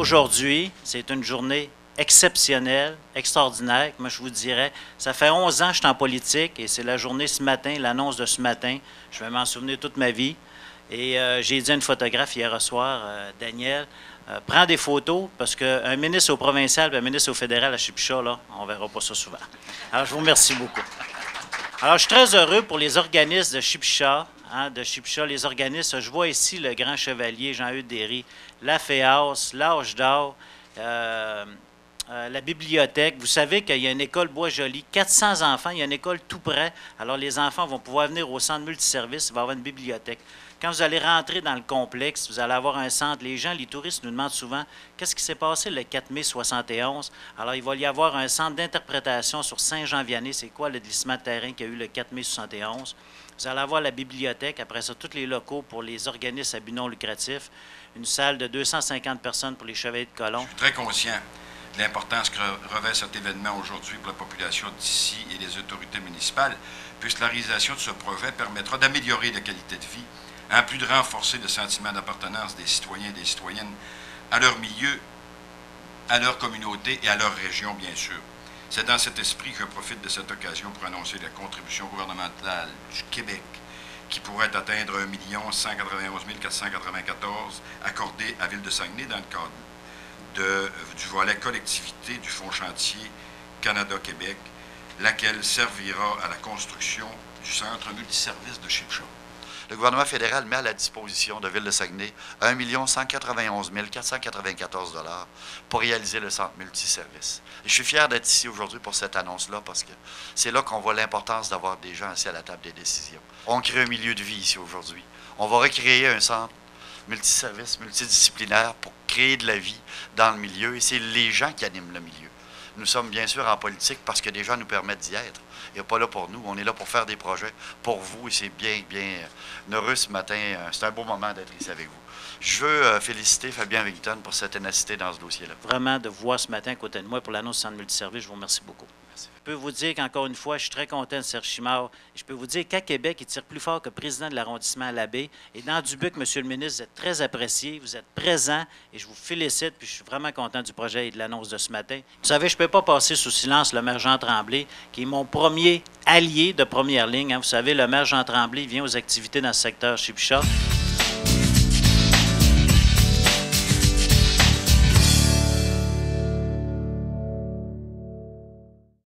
Aujourd'hui, c'est une journée exceptionnelle, extraordinaire. Moi, je vous dirais, ça fait 11 ans que je suis en politique et c'est la journée ce matin, l'annonce de ce matin. Je vais m'en souvenir toute ma vie. Et j'ai dit à une photographe hier soir, Daniel, prends des photos parce qu'un ministre au provincial et un ministre au fédéral à Chipcha, là, on ne verra pas ça souvent. Alors, je vous remercie beaucoup. Alors, je suis très heureux pour les organismes de Chipcha, les organismes. Je vois ici le grand chevalier Jean-Eudes Derry, la FEAS, l'Âge d'Or, la bibliothèque. Vous savez qu'il y a une école Bois-Joli, 400 enfants, il y a une école tout près. Alors, les enfants vont pouvoir venir au centre multiservice, il va y avoir une bibliothèque. Quand vous allez rentrer dans le complexe, vous allez avoir un centre. Les touristes nous demandent souvent qu'est-ce qui s'est passé le 4 mai 71. Alors, il va y avoir un centre d'interprétation sur Saint-Jean-Vianney. C'est quoi le glissement de terrain qu'il y a eu le 4 mai 71? Vous allez avoir la bibliothèque, après ça, tous les locaux pour les organismes à but non lucratif, une salle de 250 personnes pour les chevaliers de colon. Je suis très conscient de l'importance que revêt cet événement aujourd'hui pour la population d'ici et les autorités municipales, puisque la réalisation de ce projet permettra d'améliorer la qualité de vie, en plus de renforcer le sentiment d'appartenance des citoyens et des citoyennes à leur milieu, à leur communauté et à leur région, bien sûr. C'est dans cet esprit que je profite de cette occasion pour annoncer la contribution gouvernementale du Québec qui pourrait atteindre 1 191 494 accordée à Ville de Saguenay dans le cadre du volet collectivité du Fonds chantier Canada-Québec, laquelle servira à la construction du centre multiservice de Chipcha. Le gouvernement fédéral met à la disposition de Ville de Saguenay 1 191 494 $ pour réaliser le centre multiservice. Et je suis fier d'être ici aujourd'hui pour cette annonce-là parce que c'est là qu'on voit l'importance d'avoir des gens assis à la table des décisions. On crée un milieu de vie ici aujourd'hui. On va recréer un centre multiservice, multidisciplinaire pour créer de la vie dans le milieu et c'est les gens qui animent le milieu. Nous sommes bien sûr en politique parce que des gens nous permettent d'y être. Il n'est pas là pour nous. On est là pour faire des projets pour vous et c'est bien heureux ce matin. C'est un beau moment d'être ici avec vous. Je veux féliciter Fabien Wigton pour sa ténacité dans ce dossier-là. Vraiment, de vous voir ce matin à côté de moi pour l'annonce du centre multiservice, je vous remercie beaucoup. Merci. Je peux vous dire qu'encore une fois, je suis très content de Serge Chimard. Et je peux vous dire qu'à Québec, il tire plus fort que président de l'arrondissement à l'Abbé. Et dans Dubuque, Monsieur le ministre, vous êtes très apprécié, vous êtes présent et je vous félicite. Puis je suis vraiment content du projet et de l'annonce de ce matin. Vous savez, je ne peux pas passer sous silence le maire Jean Tremblay, qui est mon premier allié de première ligne. Vous savez, le maire Jean Tremblay vient aux activités dans ce secteur Chipcha.